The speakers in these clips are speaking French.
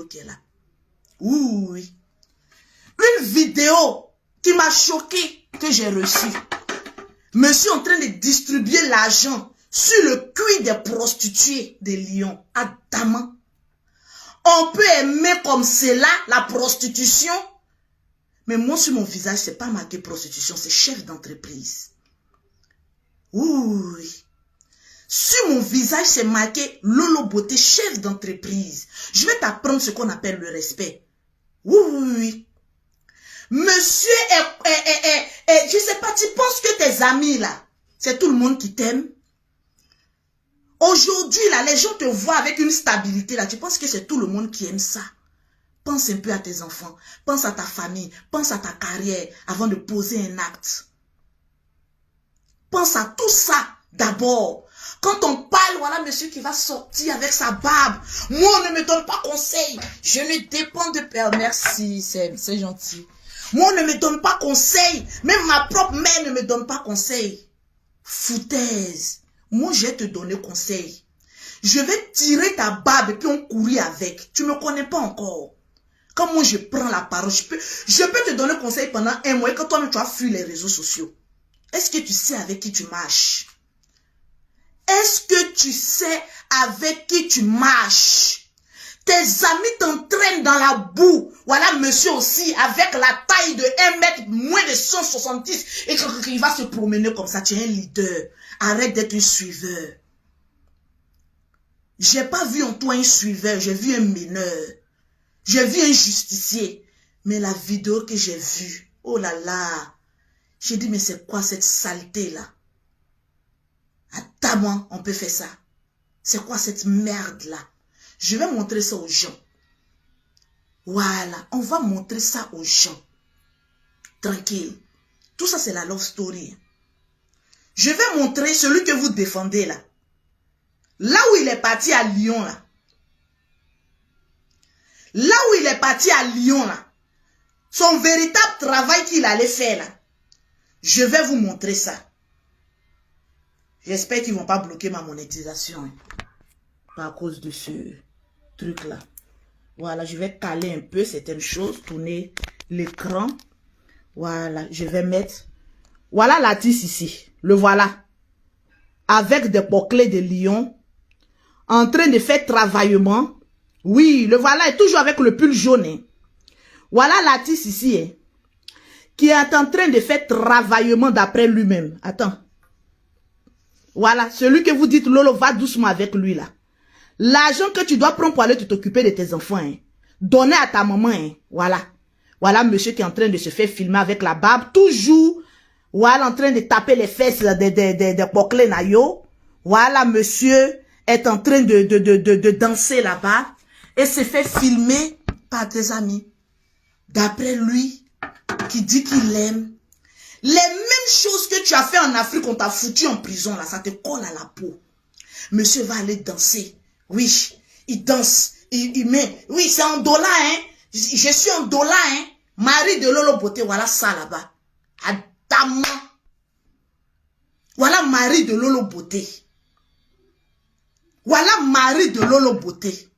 qui est là. Oui. Une vidéo qui m'a choqué, que j'ai reçue. Monsieur en train de distribuer l'argent sur le cul des prostituées de Lyon, à Daman. On peut aimer comme cela la prostitution, mais moi sur mon visage, c'est pas marqué prostitution, c'est chef d'entreprise. Oui. Sur mon visage, c'est marqué Lolo Beauté, chef d'entreprise. Je vais t'apprendre ce qu'on appelle le respect. Oui. Monsieur je sais pas, tu penses que tes amis là, c'est tout le monde qui t'aime? Aujourd'hui là, les gens te voient avec une stabilité là, tu penses que c'est tout le monde qui aime ça? Pense un peu à tes enfants, pense à ta famille, pense à ta carrière avant de poser un acte. Pense à tout ça d'abord. Quand on parle, voilà monsieur qui va sortir avec sa barbe. Moi, on ne me donne pas conseil. Je ne dépends de père. Merci, c'est gentil. Moi, on ne me donne pas conseil. Même ma propre mère ne me donne pas conseil. Foutaise. Moi, je vais te donner conseil. Je vais tirer ta barbe et puis on courir avec. Tu ne me connais pas encore. Quand moi, je prends la parole, je peux te donner conseil pendant un mois et quand toi-même, tu as fui les réseaux sociaux. Est-ce que tu sais avec qui tu marches? Est-ce que tu sais avec qui tu marches? Tes amis t'entraînent dans la boue. Voilà, monsieur aussi, avec la taille de 1 mètre, moins de 170, et qu'il va se promener comme ça. Tu es un leader. Arrête d'être un suiveur. J'ai pas vu en toi un suiveur, j'ai vu un meneur. J'ai vu un justicier. Mais la vidéo que j'ai vue, oh là là, j'ai dit, mais c'est quoi cette saleté-là? Attends-moi, on peut faire ça. C'est quoi cette merde-là? Je vais montrer ça aux gens. Voilà, on va montrer ça aux gens. Tranquille. Tout ça, c'est la love story. Je vais montrer celui que vous défendez là. Là où il est parti à Lyon là. Là où il est parti à Lyon là. Son véritable travail qu'il allait faire là. Je vais vous montrer ça. J'espère qu'ils ne vont pas bloquer ma monétisation. Hein, à cause de ce truc-là. Voilà, je vais caler un peu certaines choses. Tourner l'écran. Voilà, je vais mettre... Voilà l'artiste ici. Le voilà. Avec des bouclés de lion. En train de faire travaillement. Oui, le voilà est toujours avec le pull jaune. Hein. Voilà l'artiste ici. Hein, qui est en train de faire travaillement d'après lui-même. Attends. Voilà, celui que vous dites, Lolo, va doucement avec lui là. L'argent que tu dois prendre pour aller t'occuper de tes enfants, hein. Donner à ta maman, hein. Voilà. Voilà monsieur qui est en train de se faire filmer avec la barbe, toujours, voilà, en train de taper les fesses de Poclé Nayo. Voilà, monsieur est en train de danser là-bas et se fait filmer par tes amis. D'après lui, qui dit qu'il aime. Les mêmes choses que tu as fait en Afrique, on t'a foutu en prison, là, ça te colle à la peau. Monsieur va aller danser. Oui, il danse. Il met. Oui, c'est en dollar, hein. Je suis en dollar, hein. Marie de Lolo Beauté, voilà ça là-bas. Adama. Voilà Marie de Lolo Beauté. Voilà Marie de Lolo Beauté.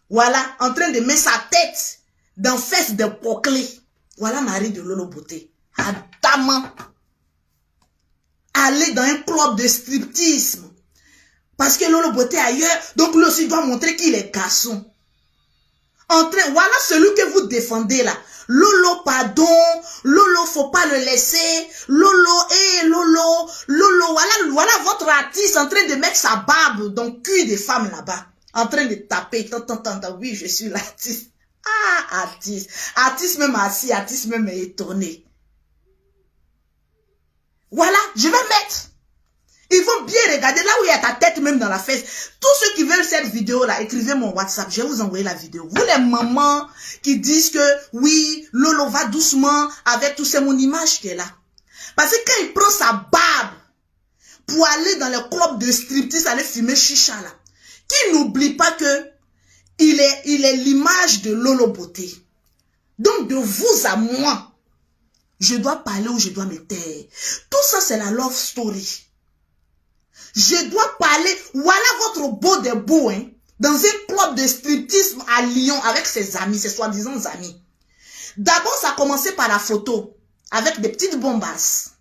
Voilà, en train de mettre sa tête dans fesses de Poclé. Voilà Marie de Lolo Beauté. Adama. Aller dans un club de striptease. Parce que Lolo Beauté est ailleurs. Donc lui aussi doit montrer qu'il est garçon. Voilà celui que vous défendez là. Lolo, pardon. Lolo, faut pas le laisser. Lolo, Lolo, voilà votre artiste en train de mettre sa barbe dans le cul des femmes là-bas. En train de taper. Oui, je suis l'artiste. Ah, artiste. Artiste même assis, artiste même étonné. Voilà, je vais mettre. Ils vont bien regarder là où il y a ta tête même dans la fesse. Tous ceux qui veulent cette vidéo-là, écrivez mon WhatsApp. Je vais vous envoyer la vidéo. Vous les mamans qui disent que oui, Lolo va doucement avec tout, c'est mon image qui est là. Parce que quand il prend sa barbe pour aller dans le club de striptease, aller fumer chicha là, qu'il n'oublie pas que il est l'image de Lolo Beauté. Donc de vous à moi, je dois parler ou je dois me taire. Tout ça c'est la love story. Je dois parler, voilà votre beau de beau, hein. dans un club de striptease à Lyon avec ses amis, ses soi-disant amis. D'abord, ça a commencé par la photo, avec des petites bombasses.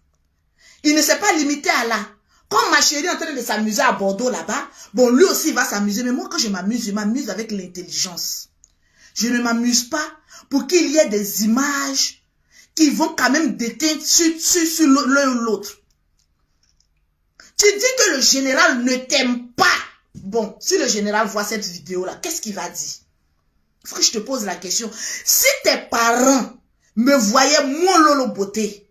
Il ne s'est pas limité à là. Quand ma chérie est en train de s'amuser à Bordeaux là-bas, bon, lui aussi il va s'amuser. Mais moi, quand je m'amuse avec l'intelligence. Je ne m'amuse pas pour qu'il y ait des images qui vont quand même déteindre sur l'un ou l'autre. Tu dis que le général ne t'aime pas. Bon, si le général voit cette vidéo-là, qu'est-ce qu'il va dire? Il faut que je te pose la question. Si tes parents me voyaient, mon Lolo Beauté,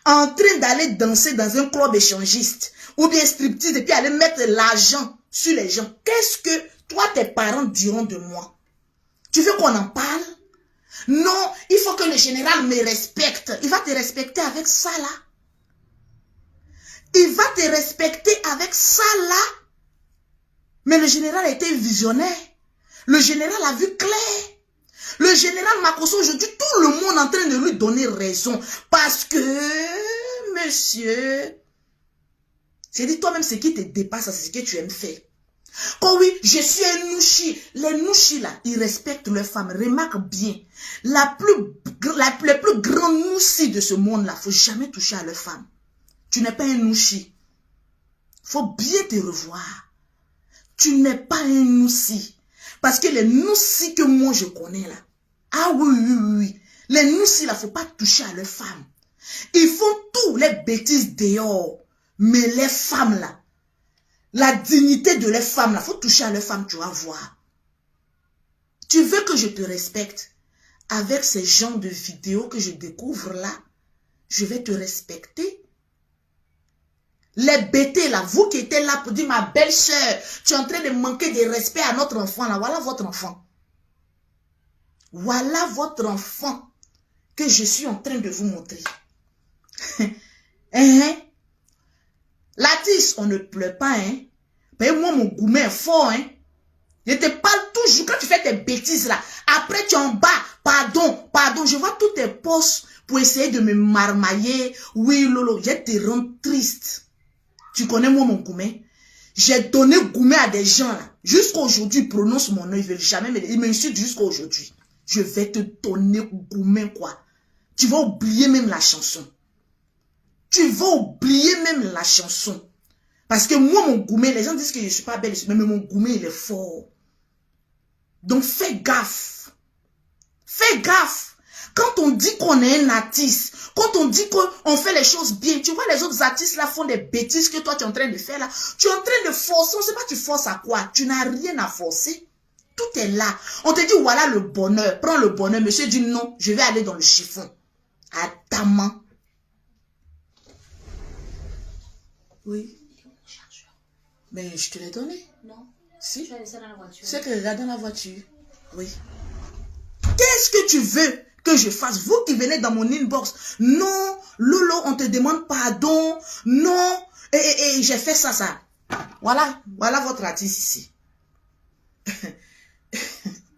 en train d'aller danser dans un club échangiste, ou bien striptease, et puis aller mettre l'argent sur les gens, qu'est-ce que toi, tes parents diront de moi? Tu veux qu'on en parle? Non, il faut que le général me respecte. Il va te respecter avec ça là. Il va te respecter avec ça là. Mais le général a été visionnaire. Le général a vu clair. Le général Makosso, aujourd'hui, tout le monde est en train de lui donner raison. Parce que, monsieur, c'est dit toi-même ce qui te dépasse, c'est ce que tu aimes faire. Oh oui, je suis un nouchi. Les nouchis là, ils respectent leurs femmes. Remarque bien, les plus grands nouchis de ce monde là, faut jamais toucher à leurs femmes. Tu n'es pas un nouchi. Faut bien te revoir. Tu n'es pas un noussi. Parce que les noussis que moi je connais là, ah oui. Les noussis là, faut pas toucher à leurs femmes. Ils font tous les bêtises dehors. Mais les femmes là, la dignité de les femmes là, faut toucher à leurs femmes, tu vas voir. Tu veux que je te respecte? Avec ces genres de vidéos que je découvre là, je vais te respecter. Les bêtés là, vous qui étiez là pour dire ma belle-sœur, tu es en train de manquer de respect à notre enfant là, voilà votre enfant. Voilà votre enfant que je suis en train de vous montrer. Latis, on ne pleure pas, hein. Mais moi, mon gourmet est fort, hein. Je te parle toujours quand tu fais tes bêtises là. Après, tu es en bas. Pardon. Je vois tous tes posts pour essayer de me marmailler. Oui, Lolo, je te rends triste. Tu connais moi, mon gourmet? J'ai donné gourmet à des gens là. Jusqu'à aujourd'hui, ils prononcent mon nom. Ils veulent jamais me... Ils m'insultent jusqu'à aujourd'hui. Je vais te donner gourmet, quoi. Tu vas oublier même la chanson. Tu vas oublier même la chanson. Parce que moi, mon gourmet, les gens disent que je ne suis pas belle, mais mon gourmet, il est fort. Donc, fais gaffe. Fais gaffe. Quand on dit qu'on est un artiste, quand on dit qu'on fait les choses bien, tu vois, les autres artistes là font des bêtises que toi, tu es en train de faire là. Tu es en train de forcer, on ne sait pas tu forces à quoi. Tu n'as rien à forcer. Tout est là. On te dit, voilà le bonheur. Prends le bonheur. Monsieur dit, non, je vais aller dans le chiffon. Adamant. Oui. Mais je te l'ai donné. Non. Si. Je l'ai laissé dans la voiture. C'est que regarde dans la voiture. Oui. Qu'est-ce que tu veux que je fasse? Vous qui venez dans mon inbox. Non, Lolo, on te demande pardon. Non. Et j'ai fait ça. Voilà votre artiste ici.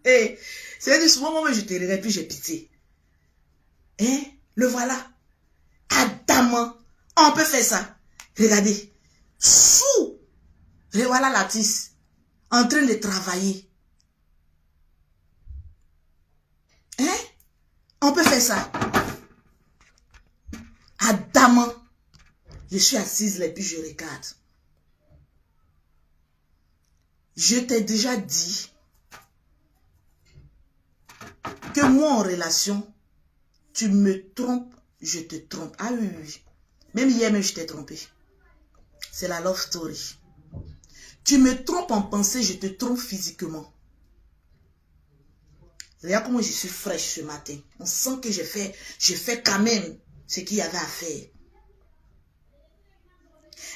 Et c'est souvent moi je te regarde puis j'ai pitié. Hein? Le voilà. Adamant. On peut faire ça. Regardez. Sous. Revoilà l'artiste. En train de travailler. Hein? On peut faire ça. Adamant. Je suis assise là et puis je regarde. Je t'ai déjà dit que moi en relation, tu me trompes, je te trompe. Ah oui. Même hier même je t'ai trompé. C'est la love story. Tu me trompes en pensée, je te trompe physiquement. Regarde comment je suis fraîche ce matin. On sent que j'ai fait quand même ce qu'il y avait à faire.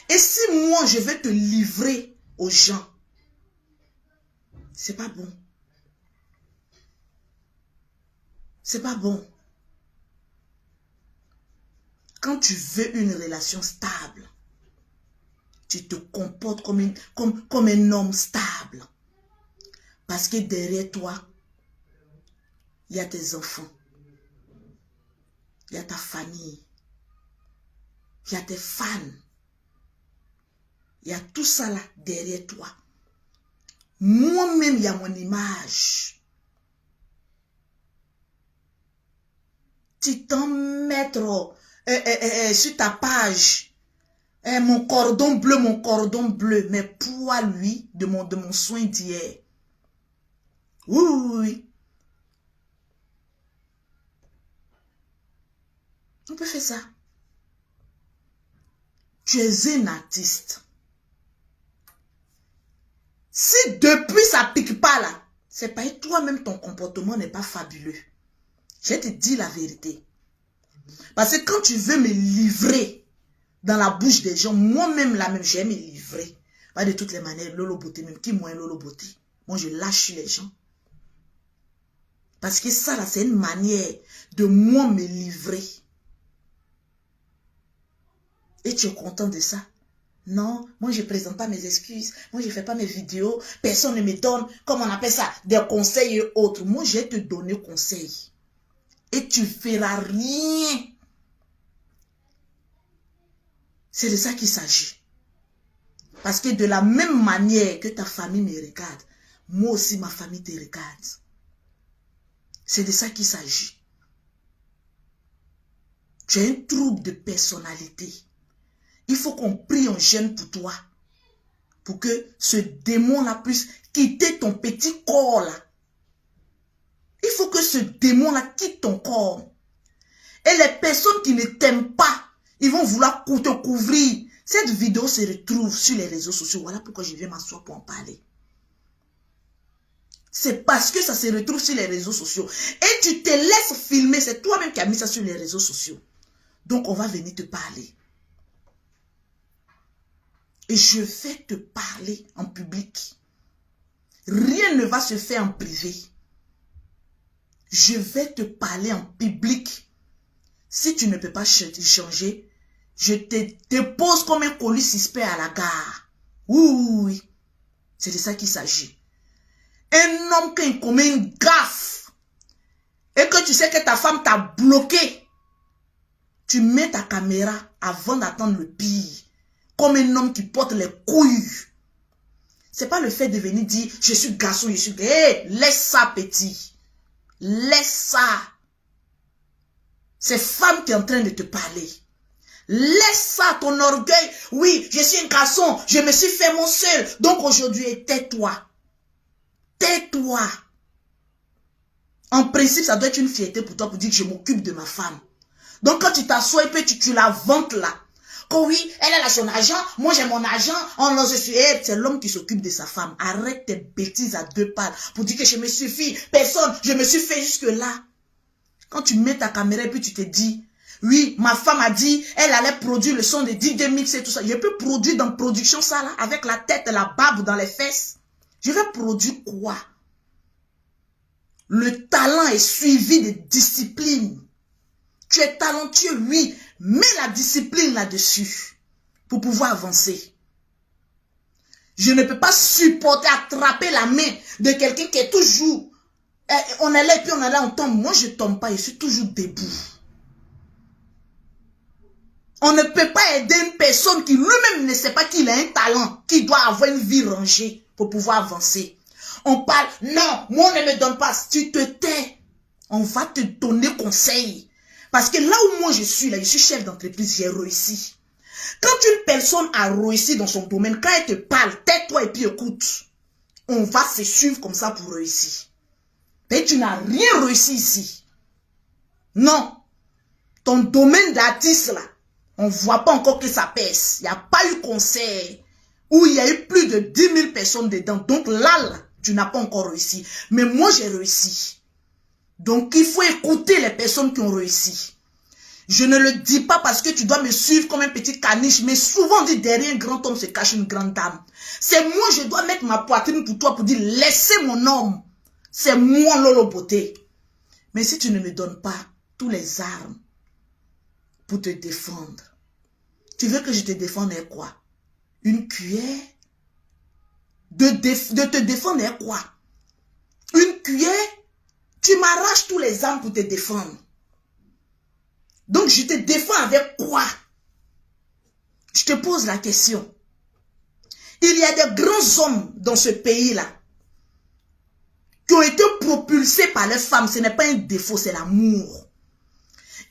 Et si moi je vais te livrer aux gens, c'est pas bon. C'est pas bon. Quand tu veux une relation stable, tu te comportes comme un homme stable. Parce que derrière toi, il y a tes enfants. Il y a ta famille. Il y a tes fans. Il y a tout ça là derrière toi. Moi-même, il y a mon image. Tu t'en mettre sur ta page. Mon cordon bleu. Mais pour lui, de mon soin d'hier. Oui, oui, oui. On peut faire ça. Tu es un artiste. Si depuis ça pique pas là, c'est pas toi-même ton comportement n'est pas fabuleux. Je te dis la vérité. Parce que quand tu veux me livrer dans la bouche des gens, moi-même là même, j'aime me livrer. Pas de toutes les manières, Lolo Beauté, même qui moi Lolo Beauté. Moi je lâche les gens. Parce que ça là, c'est une manière de moi me livrer. Et tu es content de ça? Non, moi je ne présente pas mes excuses. Moi je ne fais pas mes vidéos. Personne ne me donne, comme on appelle ça, des conseils et autres. Moi je vais te donner conseil. Et tu ne feras rien. C'est de ça qu'il s'agit. Parce que de la même manière que ta famille me regarde, moi aussi ma famille te regarde. C'est de ça qu'il s'agit. Tu as un trouble de personnalité. Il faut qu'on prie en jeûne pour toi. Pour que ce démon-là puisse quitter ton petit corps là. Il faut que ce démon-là quitte ton corps. Et les personnes qui ne t'aiment pas, ils vont vouloir te couvrir. Cette vidéo se retrouve sur les réseaux sociaux. Voilà pourquoi je viens m'asseoir pour en parler. C'est parce que ça se retrouve sur les réseaux sociaux. Et tu te laisses filmer. C'est toi-même qui as mis ça sur les réseaux sociaux. Donc on va venir te parler. Et je vais te parler en public. Rien ne va se faire en privé. Je vais te parler en public. Si tu ne peux pas changer, je te dépose comme un colis suspect à la gare. Oui. C'est de ça qu'il s'agit. Un homme qui commet une gaffe et que tu sais que ta femme t'a bloqué, tu mets ta caméra avant d'attendre le pire. Comme un homme qui porte les couilles. C'est pas le fait de venir dire, je suis garçon, je suis... Hey, laisse ça, petit. Laisse ça. C'est femme qui est en train de te parler. Laisse ça, ton orgueil. Oui, je suis un garçon, je me suis fait mon seul. Donc aujourd'hui, tais-toi. Tais-toi. En principe, ça doit être une fierté pour toi pour dire que je m'occupe de ma femme. Donc quand tu t'assois et puis tu la vantes là. Que oui, elle a son argent, moi j'ai mon argent, c'est l'homme qui s'occupe de sa femme. Arrête tes bêtises à deux pattes pour dire que je me suffis, personne, je me suis fait jusque là. Quand tu mets ta caméra et puis tu te dis, oui, ma femme a dit, elle allait produire le son de DJ Mix et tout ça. Je peux produire dans production ça là, avec la tête et la barbe dans les fesses. Je vais produire quoi? Le talent est suivi de discipline. Tu es talentueux, oui. Mets la discipline là-dessus pour pouvoir avancer. Je ne peux pas supporter attraper la main de quelqu'un qui est toujours... on est là et puis on est là, on tombe. Moi, je ne tombe pas, je suis toujours debout. On ne peut pas aider une personne qui lui-même ne sait pas qu'il a un talent, qui doit avoir une vie rangée pour pouvoir avancer. On parle, non, moi on ne me donne pas. Si tu te tais, on va te donner conseil. Parce que là où moi je suis, là, je suis chef d'entreprise, j'ai réussi. Quand une personne a réussi dans son domaine, quand elle te parle, tais-toi et puis écoute. On va se suivre comme ça pour réussir. Mais tu n'as rien réussi ici. Non. Ton domaine d'artiste là, on ne voit pas encore que ça pèse. Il n'y a pas eu concert où il y a eu plus de 10 000 personnes dedans. Donc là, tu n'as pas encore réussi. Mais moi, j'ai réussi. Donc, il faut écouter les personnes qui ont réussi. Je ne le dis pas parce que tu dois me suivre comme un petit caniche, mais souvent on dit derrière un grand homme se cache une grande dame. C'est moi, je dois mettre ma poitrine pour toi pour dire laissez mon homme. C'est moi Lolo Beauté. Mais si tu ne me donnes pas tous les armes pour te défendre, tu veux que je te défende avec quoi? Une cuillère? De te défendre avec quoi? Une cuillère? Tu m'arraches tous les armes pour te défendre. Donc je te défends avec quoi? Je te pose la question. Il y a des grands hommes dans ce pays-là. ont été propulsés par les femmes, ce n'est pas un défaut, c'est l'amour.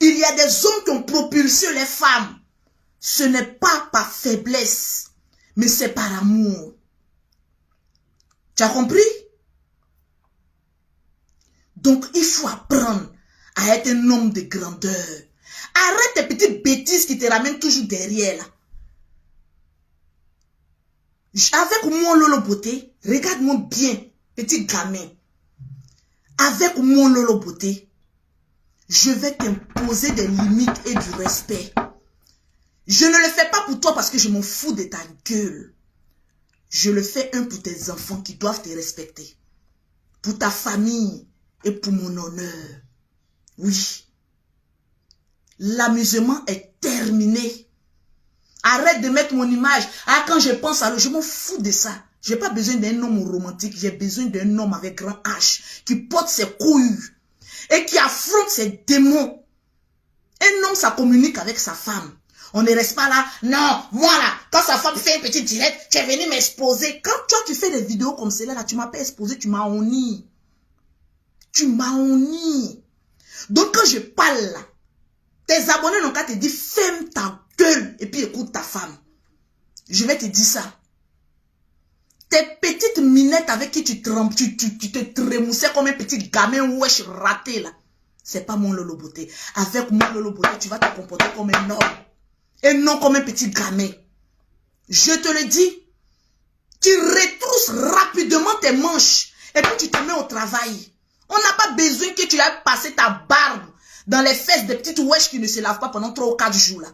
Il y a des hommes qui ont propulsé les femmes. Ce n'est pas par faiblesse, mais c'est par amour. Tu as compris? Donc, il faut apprendre à être un homme de grandeur. Arrête tes petites bêtises qui te ramènent toujours derrière là. Avec mon Lolo Beauté, regarde-moi bien, petit gamin. Avec mon Lolo Beauté, je vais t'imposer des limites et du respect. Je ne le fais pas pour toi parce que je m'en fous de ta gueule. Je le fais pour tes enfants qui doivent te respecter. Pour ta famille et pour mon honneur. Oui. L'amusement est terminé. Arrête de mettre mon image. Ah, quand je pense à l'eau, je m'en fous de ça. Je n'ai pas besoin d'un homme romantique. J'ai besoin d'un homme avec grand H qui porte ses couilles et qui affronte ses démons. Un homme, ça communique avec sa femme. On ne reste pas là. Non, voilà. Quand sa femme fait un petit direct, tu es venu m'exposer. Quand toi, tu fais des vidéos comme celle-là, là, tu m'as pas exposé, tu m'as honni. Tu m'as honni. Donc, quand je parle là, tes abonnés n'ont qu'à te dire, ferme ta gueule et puis écoute ta femme. Je vais te dire ça. Tes petites minettes avec qui tu te trémoussais comme un petit gamin wesh raté là. C'est pas mon Lolo Beauté. Avec mon Lolo Beauté, tu vas te comporter comme un homme. Et non comme un petit gamin. Je te le dis. Tu retrousses rapidement tes manches. Et puis tu te mets au travail. On n'a pas besoin que tu ailles passer ta barbe dans les fesses des petites wesh qui ne se lavent pas pendant 3 ou 4 jours là.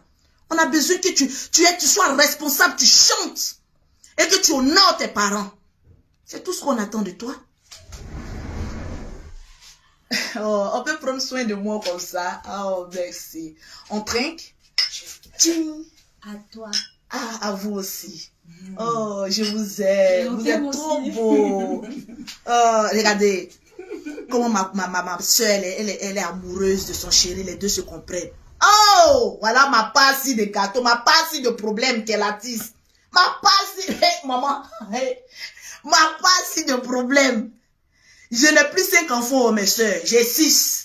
On a besoin que tu sois responsable, tu chantes. Et que tu honores tes parents. C'est tout ce qu'on attend de toi. Oh, on peut prendre soin de moi comme ça. Oh, merci. On trinque. Tching. À toi. Ah, à vous aussi. Oh, je vous aime. Vous êtes trop beaux. Oh, regardez. Comment ma soeur, elle est amoureuse de son chéri. Les deux se comprennent. Oh, voilà ma partie de gâteau. Ma partie de problème qu'elle attise. Ma partie, hey, maman. Hey, ma partie de problème. Je n'ai plus 5 enfants, mes soeurs. J'ai 6.